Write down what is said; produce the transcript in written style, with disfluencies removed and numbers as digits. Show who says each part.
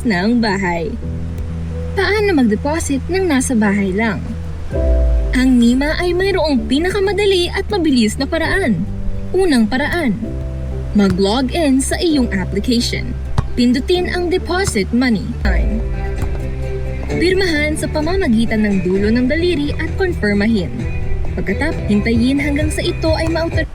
Speaker 1: labas ng bahay. Paano mag-deposit ng nasa bahay lang? Ang NIMA ay mayroong pinakamadali at mabilis na paraan. Unang paraan, mag-log in sa iyong application. Pindutin ang deposit money time. Pirmahan sa pamamagitan ng dulo ng daliri at konfirmahin. Pagkatapos, hintayin hanggang sa ito ay ma-authorize.